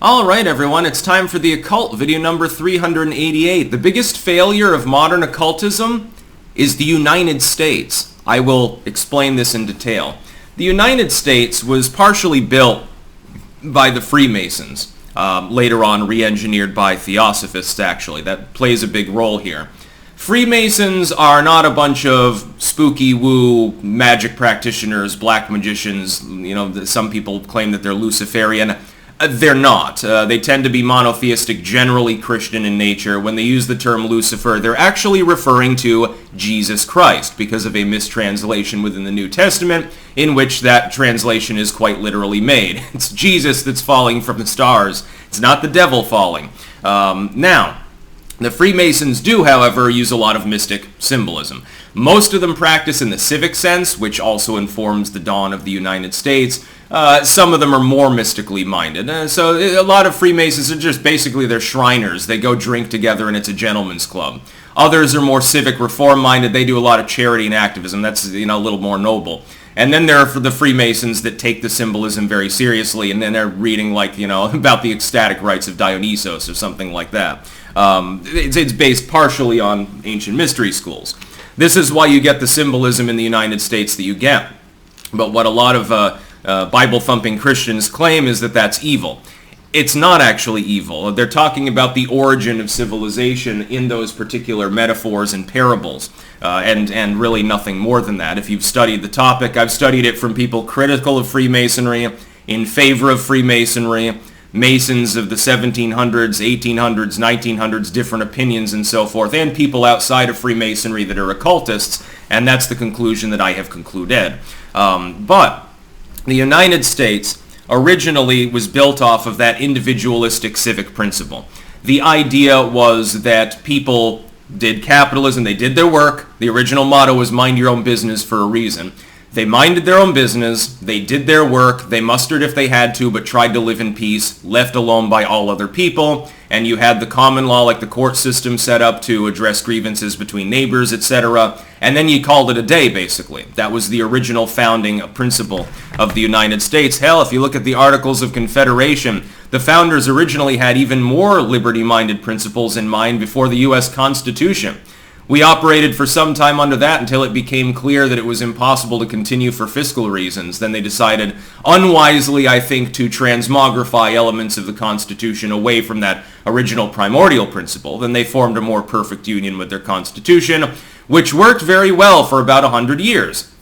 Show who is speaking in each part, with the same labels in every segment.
Speaker 1: Alright everyone, it's time for the Occult, video number 388. The biggest failure of modern occultism is the United States. I will explain this in detail. The United States was partially built by the Freemasons, later on re-engineered by Theosophists actually. That plays a big role here. Freemasons are not a bunch of spooky woo magic practitioners, black magicians. You know, some people claim that they're Luciferian. They're not. They tend to be monotheistic, generally Christian in nature. When they use the term Lucifer, they're actually referring to Jesus Christ because of a mistranslation within the New Testament in which that translation is quite literally made. It's Jesus that's falling from the stars. It's not the devil falling. Now, the Freemasons do, however, use a lot of mystic symbolism. Most of them practice in the civic sense, which also informs the dawn of the United States. Some of them are more mystically minded. So a lot of Freemasons are just basically they're Shriners. They go drink together and it's a gentleman's club. Others are more civic reform minded. They do a lot of charity and activism. That's, a little more noble. And then there are the Freemasons that take the symbolism very seriously, and then they're reading about the ecstatic rites of Dionysos or something like that. It's based partially on ancient mystery schools. This is why you get the symbolism in the United States that you get. But what a lot of Bible-thumping Christians claim is that that's evil. It's not actually evil. They're talking about the origin of civilization in those particular metaphors and parables, and really nothing more than that. If you've studied the topic, I've studied it from people critical of Freemasonry, in favor of Freemasonry, Masons of the 1700s, 1800s, 1900s, different opinions and so forth, and people outside of Freemasonry that are occultists, and that's the conclusion that I have concluded. But the United States originally was built off of that individualistic civic principle. The idea was that people did capitalism, they did their work. The original motto was mind your own business for a reason. They minded their own business, they did their work, they mustered if they had to, but tried to live in peace, left alone by all other people, and you had the common law like the court system set up to address grievances between neighbors, etc., and then you called it a day, basically. That was the original founding principle of the United States. Hell, if you look at the Articles of Confederation, the founders originally had even more liberty-minded principles in mind before the U.S. Constitution. We operated for some time under that until it became clear that it was impossible to continue for fiscal reasons. Then they decided, unwisely I think, to transmogrify elements of the Constitution away from that original primordial principle. Then they formed a more perfect union with their Constitution, which worked very well for about 100 years.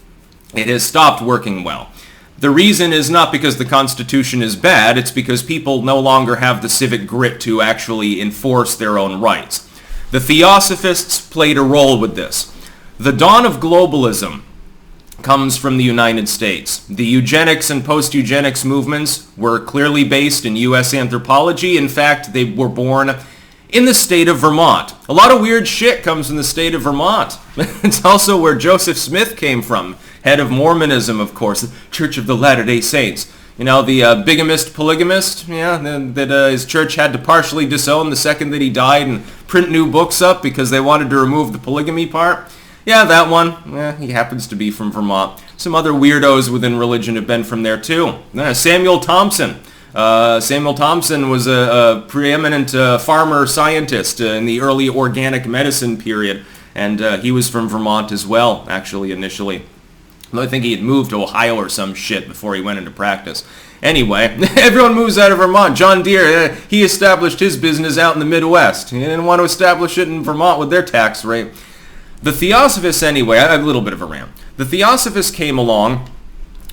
Speaker 1: It has stopped working well. The reason is not because the Constitution is bad, it's because people no longer have the civic grit to actually enforce their own rights. The Theosophists played a role with this. The dawn of globalism comes from the United States. The eugenics and post-eugenics movements were clearly based in U.S. anthropology. In fact, they were born in the state of Vermont. A lot of weird shit comes from the state of Vermont. It's also where Joseph Smith came from, head of Mormonism, of course, the Church of the Latter-day Saints. You know, the bigamist, polygamist, that his church had to partially disown the second that he died and print new books up because they wanted to remove the polygamy part. Yeah, that one. He happens to be from Vermont. Some other weirdos within religion have been from there too. Samuel Thompson. Samuel Thompson was a preeminent farmer scientist in the early organic medicine period, and he was from Vermont as well, actually, initially. I think he had moved to Ohio or some shit before he went into practice. Anyway, everyone moves out of Vermont. John Deere, he established his business out in the Midwest. He didn't want to establish it in Vermont with their tax rate. The Theosophists, anyway, I have a little bit of a rant. The Theosophists came along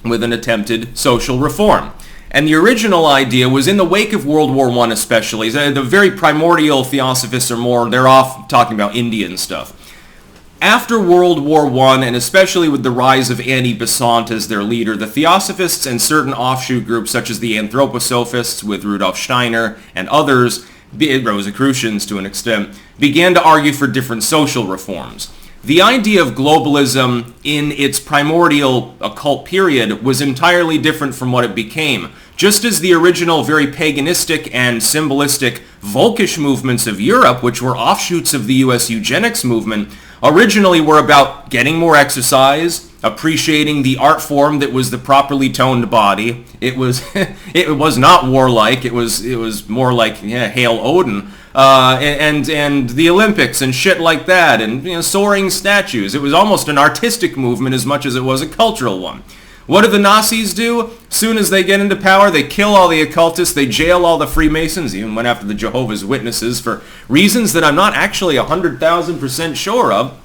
Speaker 1: with an attempted social reform. And the original idea was in the wake of World War I especially. The very primordial Theosophists they're off talking about Indian stuff. After World War I, and especially with the rise of Annie Besant as their leader, the Theosophists and certain offshoot groups such as the Anthroposophists with Rudolf Steiner and others, Rosicrucians to an extent, began to argue for different social reforms. The idea of globalism in its primordial occult period was entirely different from what it became. Just as the original very paganistic and symbolistic Volkish movements of Europe, which were offshoots of the U.S. eugenics movement, originally were about getting more exercise, appreciating the art form that was the properly toned body. It was it was not warlike. It was more like, yeah, Hail Odin. And the Olympics and shit like that, and, you know, soaring statues. It was almost an artistic movement as much as it was a cultural one. What do the Nazis do? Soon as they get into power, they kill all the occultists, they jail all the Freemasons, even went after the Jehovah's Witnesses for reasons that I'm not actually 100,000% sure of.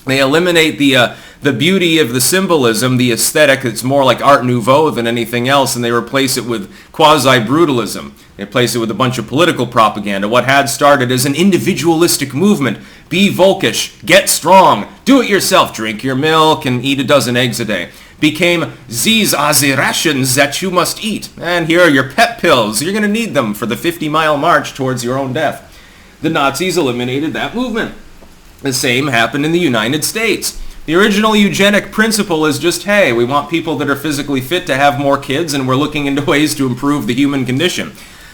Speaker 1: They eliminate the beauty of the symbolism, the aesthetic. It's more like Art Nouveau than anything else, and they replace it with quasi-brutalism. They replace it with a bunch of political propaganda. What had started as an individualistic movement, be volkish, get strong, do it yourself, drink your milk and eat a dozen eggs a day, became these are the rations that you must eat. And here are your pep pills. You're going to need them for the 50-mile march towards your own death. The Nazis eliminated that movement. The same happened in the United States. The original eugenic principle is just, hey, we want people that are physically fit to have more kids, and we're looking into ways to improve the human condition.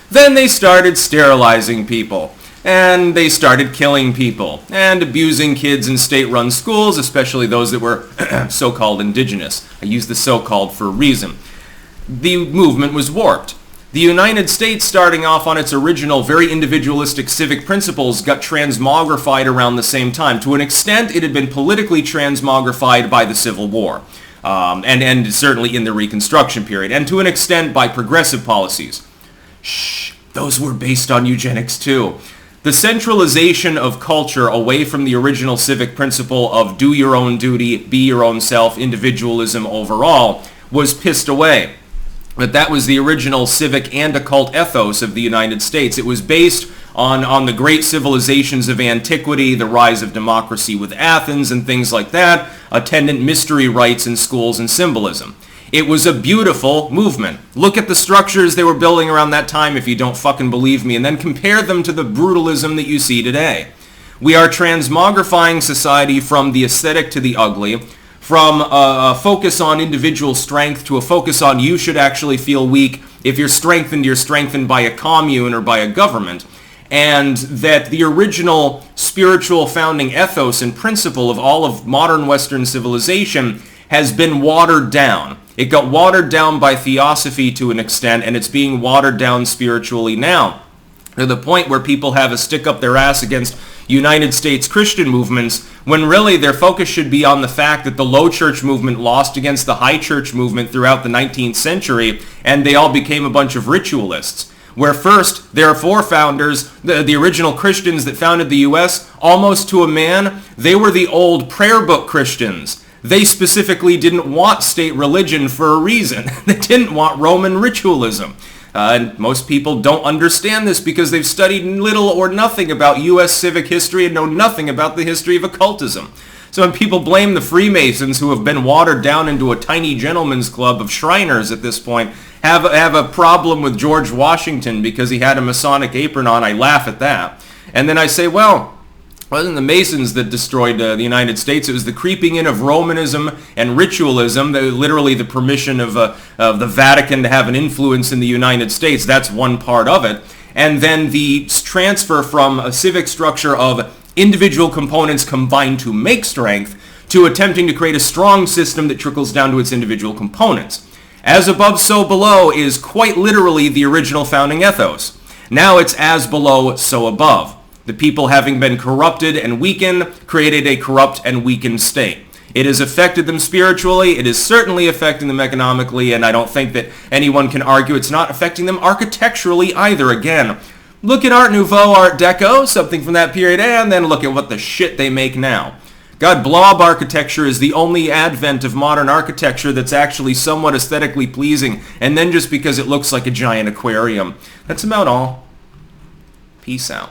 Speaker 1: Then they started sterilizing people, and they started killing people, and abusing kids in state-run schools, especially those that were so-called indigenous. I use the so-called for a reason. The movement was warped. The United States, starting off on its original very individualistic civic principles, got transmogrified around the same time. To an extent, it had been politically transmogrified by the Civil War, and certainly in the Reconstruction period, and to an extent by progressive policies. Shh, those were based on eugenics too. The centralization of culture away from the original civic principle of do your own duty, be your own self, individualism overall, was pissed away. But that was the original civic and occult ethos of the United States. It was based on the great civilizations of antiquity, the rise of democracy with Athens and things like that, attendant mystery rites in schools and symbolism. It was a beautiful movement. Look at the structures they were building around that time if you don't fucking believe me, and then compare them to the brutalism that you see today. We are transmogrifying society from the aesthetic to the ugly, from a focus on individual strength to a focus on you should actually feel weak. If you're strengthened by a commune or by a government. And that the original spiritual founding ethos and principle of all of modern Western civilization has been watered down. It got watered down by theosophy to an extent, and it's being watered down spiritually now, to the point where people have a stick up their ass against United States Christian movements, when really their focus should be on the fact that the low church movement lost against the high church movement throughout the 19th century, and they all became a bunch of ritualists. Where first, their forefounders, the original Christians that founded the U.S., almost to a man, they were the old prayer book Christians. They specifically didn't want state religion for a reason. They didn't want Roman ritualism. And most people don't understand this because they've studied little or nothing about U.S. civic history and know nothing about the history of occultism. So when people blame the Freemasons, who have been watered down into a tiny gentleman's club of Shriners at this point, have a problem with George Washington because he had a Masonic apron on, I laugh at that. And then I say, well, it wasn't the Masons that destroyed the United States. It was the creeping in of Romanism and ritualism, literally the permission of the Vatican to have an influence in the United States. That's one part of it. And then the transfer from a civic structure of individual components combined to make strength to attempting to create a strong system that trickles down to its individual components. As above, so below is quite literally the original founding ethos. Now it's as below, so above. The people, having been corrupted and weakened, created a corrupt and weakened state. It has affected them spiritually, it is certainly affecting them economically, and I don't think that anyone can argue it's not affecting them architecturally either. Again, look at Art Nouveau, Art Deco, something from that period, and then look at what the shit they make now. God, blob architecture is the only advent of modern architecture that's actually somewhat aesthetically pleasing, and then just because it looks like a giant aquarium. That's about all. Peace out.